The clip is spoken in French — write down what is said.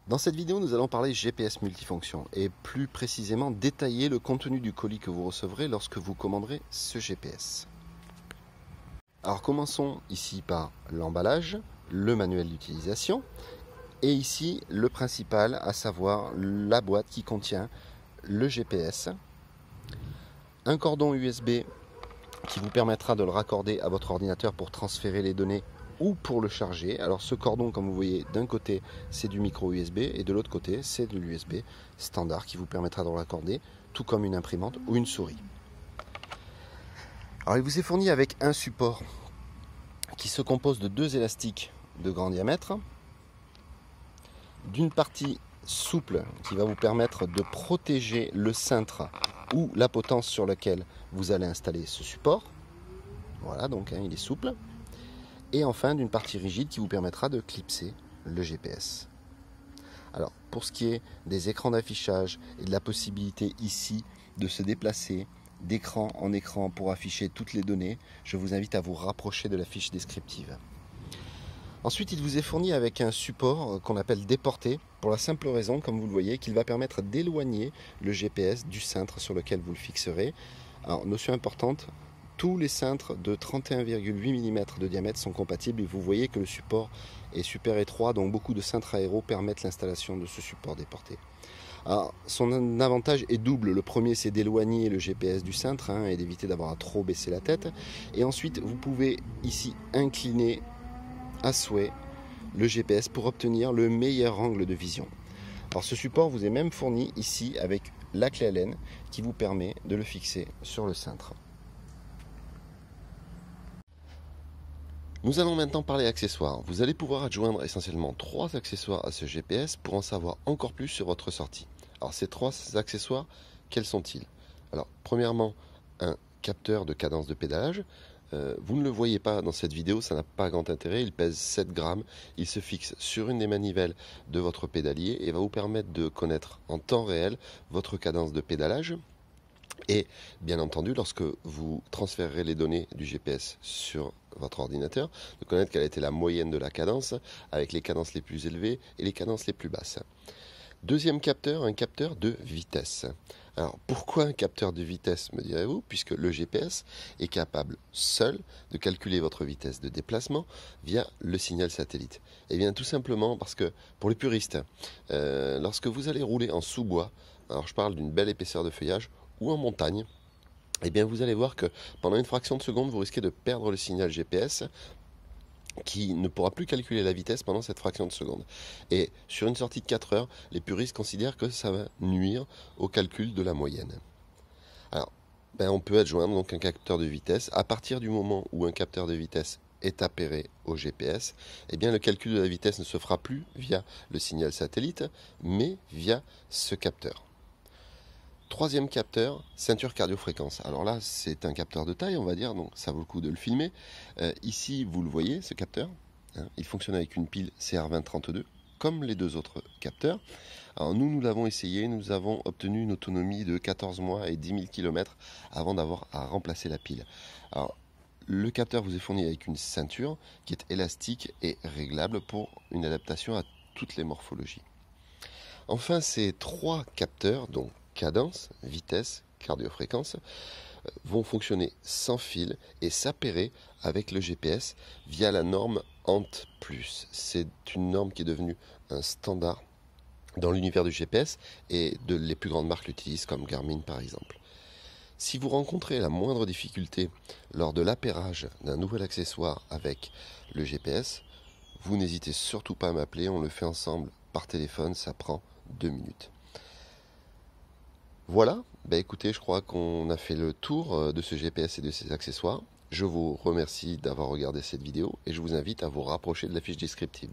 Dans cette vidéo, nous allons parler GPS multifonction et plus précisément détailler le contenu du colis que vous recevrez lorsque vous commanderez ce GPS. Alors commençons ici par l'emballage, le manuel d'utilisation et ici le principal, à savoir la boîte qui contient le GPS, un cordon USB qui vous permettra de le raccorder à votre ordinateur pour transférer les données ou pour le charger. Alors ce cordon, comme vous voyez, d'un côté c'est du micro USB et de l'autre côté c'est de l'USB standard qui vous permettra de le raccorder, tout comme une imprimante ou une souris. Alors il vous est fourni avec un support qui se compose de deux élastiques de grand diamètre, d'une partie souple qui va vous permettre de protéger le cintre ou la potence sur laquelle vous allez installer ce support. Voilà, donc il est souple. Et enfin d'une partie rigide qui vous permettra de clipser le GPS. Alors pour ce qui est des écrans d'affichage et de la possibilité ici de se déplacer d'écran en écran pour afficher toutes les données, je vous invite à vous rapprocher de la fiche descriptive. Ensuite, il vous est fourni avec un support qu'on appelle déporté, pour la simple raison, comme vous le voyez, qu'il va permettre d'éloigner le GPS du cintre sur lequel vous le fixerez. Alors, notion importante, tous les cintres de 31,8 mm de diamètre sont compatibles et vous voyez que le support est super étroit, donc beaucoup de cintres aéros permettent l'installation de ce support déporté. Alors, son avantage est double. Le premier, c'est d'éloigner le GPS du cintre et d'éviter d'avoir à trop baisser la tête. Et ensuite, vous pouvez ici incliner à souhait le GPS pour obtenir le meilleur angle de vision. Alors, ce support vous est même fourni ici avec la clé Allen qui vous permet de le fixer sur le cintre. Nous allons maintenant parler accessoires. Vous allez pouvoir adjoindre essentiellement 3 accessoires à ce GPS pour en savoir encore plus sur votre sortie. Alors ces 3 accessoires, quels sont-ils? Alors premièrement, un capteur de cadence de pédalage. Vous ne le voyez pas dans cette vidéo, ça n'a pas grand intérêt, il pèse 7 grammes, il se fixe sur une des manivelles de votre pédalier et va vous permettre de connaître en temps réel votre cadence de pédalage. Et bien entendu, lorsque vous transférerez les données du GPS sur votre ordinateur, de connaître quelle a été la moyenne de la cadence avec les cadences les plus élevées et les cadences les plus basses. Deuxième capteur, un capteur de vitesse. Alors pourquoi un capteur de vitesse, me direz-vous, puisque le GPS est capable seul de calculer votre vitesse de déplacement via le signal satellite. Eh bien tout simplement parce que, pour les puristes, lorsque vous allez rouler en sous-bois, alors je parle d'une belle épaisseur de feuillage, ou en montagne, eh bien vous allez voir que pendant une fraction de seconde, vous risquez de perdre le signal GPS qui ne pourra plus calculer la vitesse pendant cette fraction de seconde. Et sur une sortie de 4 heures, les puristes considèrent que ça va nuire au calcul de la moyenne. Alors, on peut adjoindre donc un capteur de vitesse. À partir du moment où un capteur de vitesse est appairé au GPS, eh bien le calcul de la vitesse ne se fera plus via le signal satellite, mais via ce capteur. Troisième capteur, ceinture cardiofréquence. Alors là, c'est un capteur de taille, on va dire, donc ça vaut le coup de le filmer. Ici, vous le voyez, ce capteur. Il fonctionne avec une pile CR2032, comme les deux autres capteurs. Alors nous l'avons essayé, nous avons obtenu une autonomie de 14 mois et 10 000 km avant d'avoir à remplacer la pile. Alors, le capteur vous est fourni avec une ceinture qui est élastique et réglable pour une adaptation à toutes les morphologies. Enfin, ces 3 capteurs, donc cadence, vitesse, cardiofréquence, vont fonctionner sans fil et s'appairer avec le GPS via la norme ANT+. C'est une norme qui est devenue un standard dans l'univers du GPS et les plus grandes marques l'utilisent comme Garmin par exemple. Si vous rencontrez la moindre difficulté lors de l'appairage d'un nouvel accessoire avec le GPS, vous n'hésitez surtout pas à m'appeler, on le fait ensemble par téléphone, ça prend 2 minutes. Voilà, écoutez, je crois qu'on a fait le tour de ce GPS et de ses accessoires. Je vous remercie d'avoir regardé cette vidéo et je vous invite à vous rapprocher de la fiche descriptive.